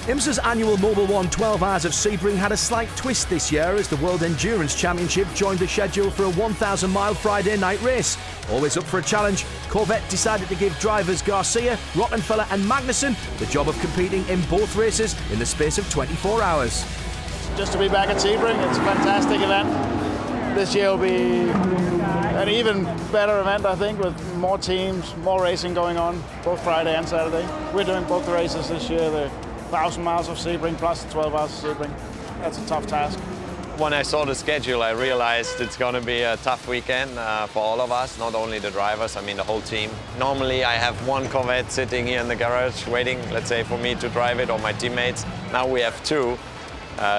IMSA's annual Mobil 1 12 Hours of Sebring had a slight twist this year as the World Endurance Championship joined the schedule for a 1,000-mile Friday night race. Always up for a challenge, Corvette decided to give drivers Garcia, Rockenfeller and Magnussen the job of competing in both races in the space of 24 hours. Just to be back at Sebring, it's a fantastic event. This year will be an even better event, I think, with more teams, more racing going on, both Friday and Saturday. We're doing both the races this year, the 1,000 miles of Sebring plus the 12 hours of Sebring. That's a tough task. When I saw the schedule, I realized it's going to be a tough weekend for all of us, not only the drivers, I mean the whole team. Normally I have one Corvette sitting here in the garage waiting, let's say, for me to drive it or my teammates. Now we have two,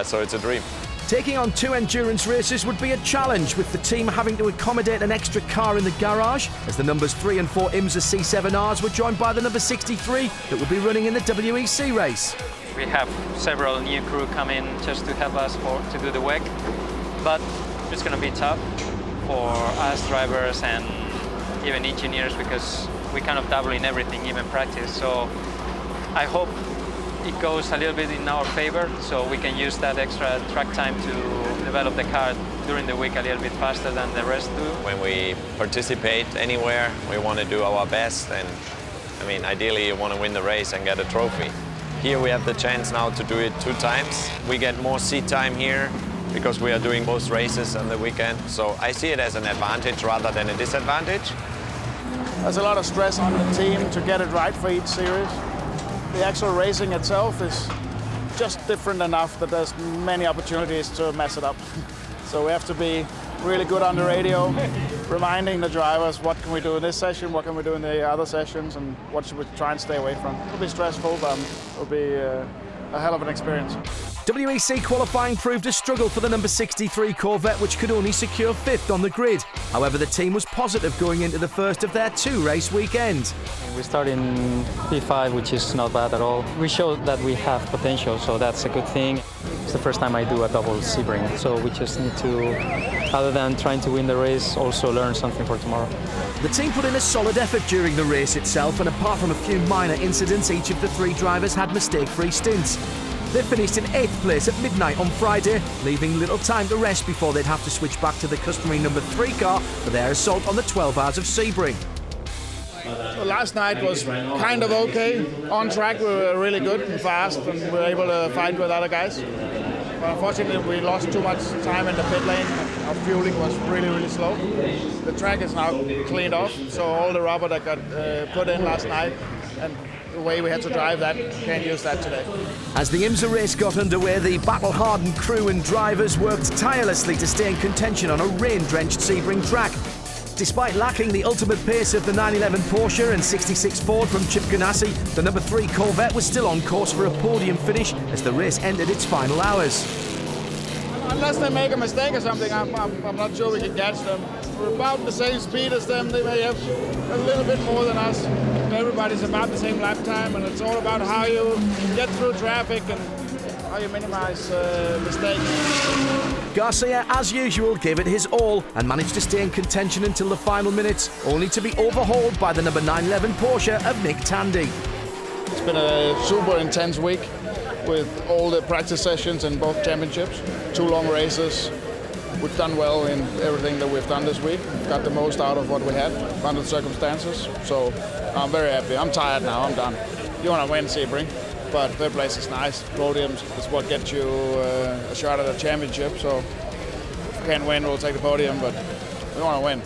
so it's a dream. Taking on two endurance races would be a challenge, with the team having to accommodate an extra car in the garage, as the numbers 3 and 4 IMSA C7Rs were joined by the number 63 that would be running in the WEC race. We have several new crew coming just to help us to do the WEC, but it's going to be tough for us drivers and even engineers because we kind of dabble in everything, even practice. So I hope it goes a little bit in our favor, so we can use that extra track time to develop the car during the week a little bit faster than the rest do. When we participate anywhere, we want to do our best, and I mean, ideally you want to win the race and get a trophy. Here we have the chance now to do it 2 times. We get more seat time here because we are doing both races on the weekend, so I see it as an advantage rather than a disadvantage. There's a lot of stress on the team to get it right for each series. The actual racing itself is just different enough that there's many opportunities to mess it up. So we have to be really good on the radio, reminding the drivers what can we do in this session, what can we do in the other sessions, and what should we try and stay away from. It'll be stressful, but it'll be a hell of an experience. WEC qualifying proved a struggle for the number 63 Corvette, which could only secure 5th on the grid. However, the team was positive going into the first of their 2-race weekend. We start in P5, which is not bad at all. We showed that we have potential, so that's a good thing. It's the first time I do a double Sebring, so we just need to, other than trying to win the race, also learn something for tomorrow. The team put in a solid effort during the race itself, and apart from a few minor incidents, each of the 3 drivers had mistake-free stints. They finished in 8th place at midnight on Friday, leaving little time to rest before they'd have to switch back to the customary number 3 car for their assault on the 12 Hours of Sebring. So last night was kind of okay. On track we were really good and fast, and we were able to fight with other guys. But unfortunately we lost too much time in the pit lane. Our fueling was really, really slow. The track is now cleaned off, so all the rubber that got put in last night and the way we had to drive that, can't use that today. As the IMSA race got underway, the battle-hardened crew and drivers worked tirelessly to stay in contention on a rain-drenched Sebring track. Despite lacking the ultimate pace of the 911 Porsche and 66 Ford from Chip Ganassi, the number 3 Corvette was still on course for a podium finish as the race ended its final hours. Unless they make a mistake or something, I'm not sure we can catch them. We're about the same speed as them. They may have a little bit more than us. Everybody's about the same lap time, and it's all about how you get through traffic and how you minimize mistakes. Garcia, as usual, gave it his all and managed to stay in contention until the final minutes, only to be overhauled by the number 911 Porsche of Nick Tandy. It's been a super intense week with all the practice sessions in both championships, 2 long races. We've done well in everything that we've done this week. Got the most out of what we had under the circumstances. So I'm very happy. I'm tired now. I'm done. You want to win Sebring, but 3rd place is nice. Podiums is what gets you a shot at a championship. So if we can't win, we'll take the podium, but we want to win.